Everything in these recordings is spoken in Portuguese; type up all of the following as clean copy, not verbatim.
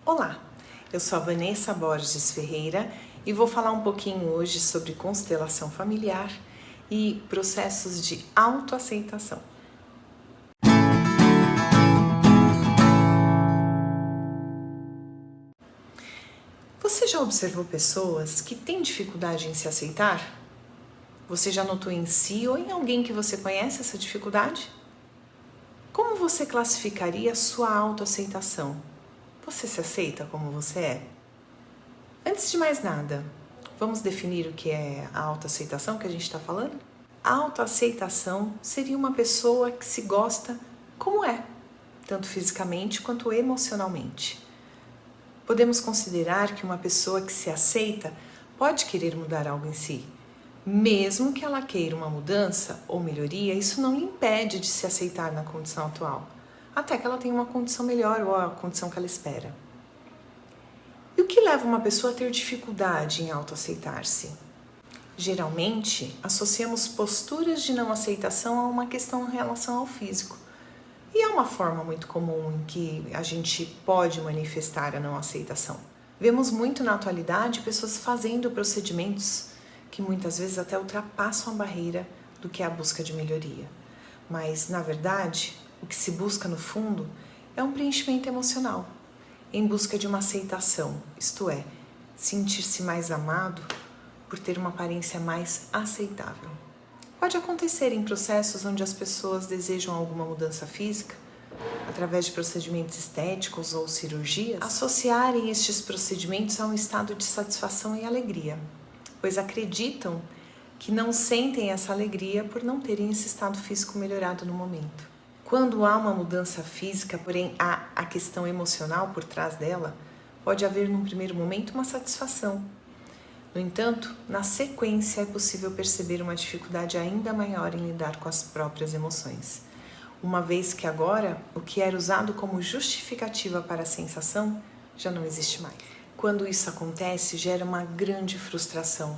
Olá, eu sou a Vanessa Borges Ferreira e vou falar um pouquinho hoje sobre constelação familiar e processos de autoaceitação. Você já observou pessoas que têm dificuldade em se aceitar? Você já notou em si ou em alguém que você conhece essa dificuldade? Como você classificaria a sua autoaceitação? Você se aceita como você é? Antes de mais nada, vamos definir o que é a autoaceitação que a gente está falando? A autoaceitação seria uma pessoa que se gosta como é, tanto fisicamente quanto emocionalmente. Podemos considerar que uma pessoa que se aceita pode querer mudar algo em si. Mesmo que ela queira uma mudança ou melhoria, isso não lhe impede de se aceitar na condição atual, até que ela tenha uma condição melhor ou a condição que ela espera. E o que leva uma pessoa a ter dificuldade em autoaceitar-se? Geralmente, associamos posturas de não aceitação a uma questão em relação ao físico. E é uma forma muito comum em que a gente pode manifestar a não aceitação. Vemos muito na atualidade pessoas fazendo procedimentos que muitas vezes até ultrapassam a barreira do que é a busca de melhoria. Mas, na verdade, o que se busca no fundo é um preenchimento emocional, em busca de uma aceitação, isto é, sentir-se mais amado por ter uma aparência mais aceitável. Pode acontecer em processos onde as pessoas desejam alguma mudança física, através de procedimentos estéticos ou cirurgias, associarem estes procedimentos a um estado de satisfação e alegria, pois acreditam que não sentem essa alegria por não terem esse estado físico melhorado no momento. Quando há uma mudança física, porém há a questão emocional por trás dela, pode haver num primeiro momento uma satisfação. No entanto, na sequência é possível perceber uma dificuldade ainda maior em lidar com as próprias emoções, uma vez que agora o que era usado como justificativa para a sensação já não existe mais. Quando isso acontece, gera uma grande frustração,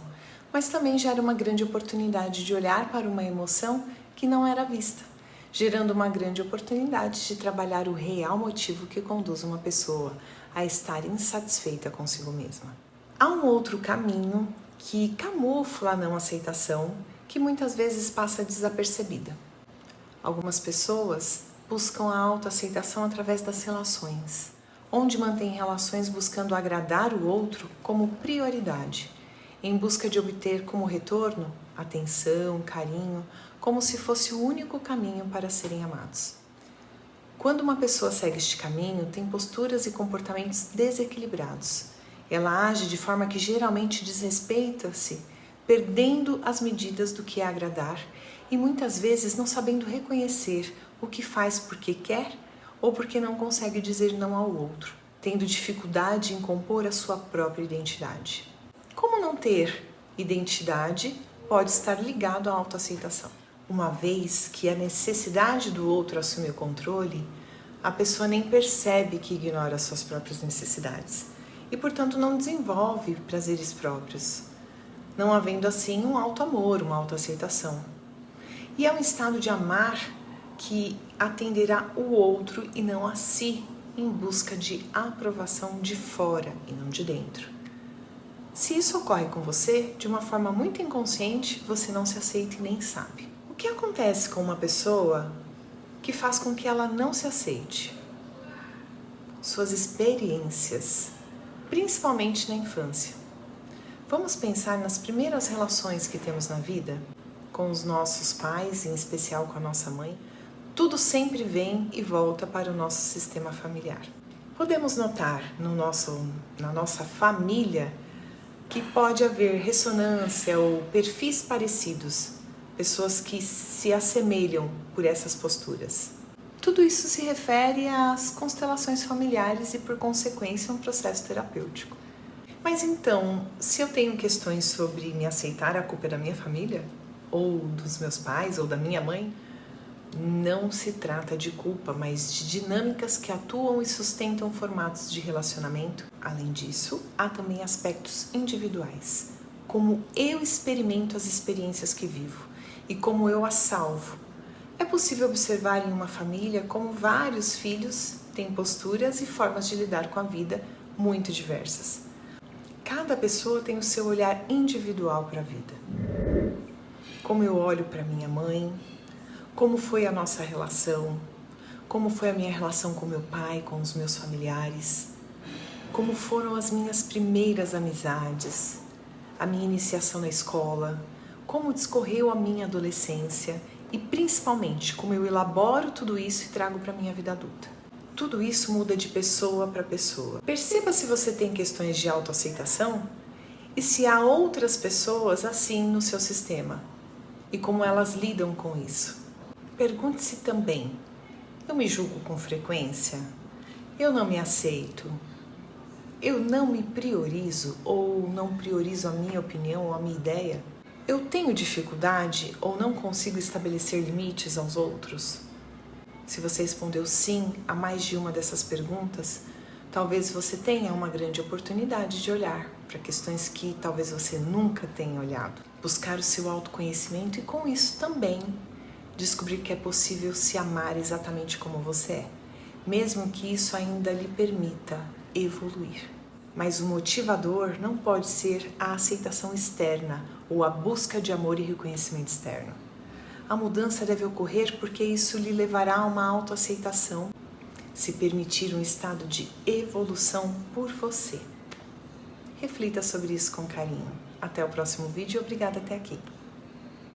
mas também gera uma grande oportunidade de olhar para uma emoção que não era vista, gerando uma grande oportunidade de trabalhar o real motivo que conduz uma pessoa a estar insatisfeita consigo mesma. Há um outro caminho que camufla a não aceitação, que muitas vezes passa desapercebida. Algumas pessoas buscam a autoaceitação através das relações, onde mantêm relações buscando agradar o outro como prioridade, em busca de obter como retorno atenção, carinho, como se fosse o único caminho para serem amados. Quando uma pessoa segue este caminho, tem posturas e comportamentos desequilibrados. Ela age de forma que geralmente desrespeita-se, perdendo as medidas do que é agradar e muitas vezes não sabendo reconhecer o que faz porque quer ou porque não consegue dizer não ao outro, tendo dificuldade em compor a sua própria identidade. Como não ter identidade pode estar ligado à autoaceitação? Uma vez que a necessidade do outro assume o controle, a pessoa nem percebe que ignora suas próprias necessidades e, portanto, não desenvolve prazeres próprios, não havendo assim um auto-amor, uma autoaceitação. E é um estado de amar que atenderá o outro e não a si, em busca de aprovação de fora e não de dentro. Se isso ocorre com você, de uma forma muito inconsciente, você não se aceita e nem sabe. O que acontece com uma pessoa que faz com que ela não se aceite? Suas experiências, principalmente na infância. Vamos pensar nas primeiras relações que temos na vida, com os nossos pais, em especial com a nossa mãe. Tudo sempre vem e volta para o nosso sistema familiar. Podemos notar na nossa família que pode haver ressonância ou perfis parecidos, pessoas que se assemelham por essas posturas. Tudo isso se refere às constelações familiares e, por consequência, um processo terapêutico. Mas então, se eu tenho questões sobre me aceitar, a culpa é da minha família? Ou dos meus pais, ou da minha mãe? Não se trata de culpa, mas de dinâmicas que atuam e sustentam formatos de relacionamento. Além disso, há também aspectos individuais, como eu experimento as experiências que vivo e como eu as salvo. É possível observar em uma família como vários filhos têm posturas e formas de lidar com a vida muito diversas. Cada pessoa tem o seu olhar individual para a vida. Como eu olho para minha mãe, como foi a nossa relação, como foi a minha relação com meu pai, com os meus familiares, como foram as minhas primeiras amizades, a minha iniciação na escola, como discorreu a minha adolescência e principalmente como eu elaboro tudo isso e trago para a minha vida adulta. Tudo isso muda de pessoa para pessoa. Perceba se você tem questões de autoaceitação e se há outras pessoas assim no seu sistema e como elas lidam com isso. Pergunte-se também: eu me julgo com frequência? Eu não me aceito? Eu não me priorizo ou não priorizo a minha opinião ou a minha ideia? Eu tenho dificuldade ou não consigo estabelecer limites aos outros? Se você respondeu sim a mais de uma dessas perguntas, talvez você tenha uma grande oportunidade de olhar para questões que talvez você nunca tenha olhado. Buscar o seu autoconhecimento e com isso também descobrir que é possível se amar exatamente como você é, mesmo que isso ainda lhe permita evoluir. Mas o motivador não pode ser a aceitação externa ou a busca de amor e reconhecimento externo. A mudança deve ocorrer porque isso lhe levará a uma autoaceitação, se permitir um estado de evolução por você. Reflita sobre isso com carinho. Até o próximo vídeo e obrigada até aqui.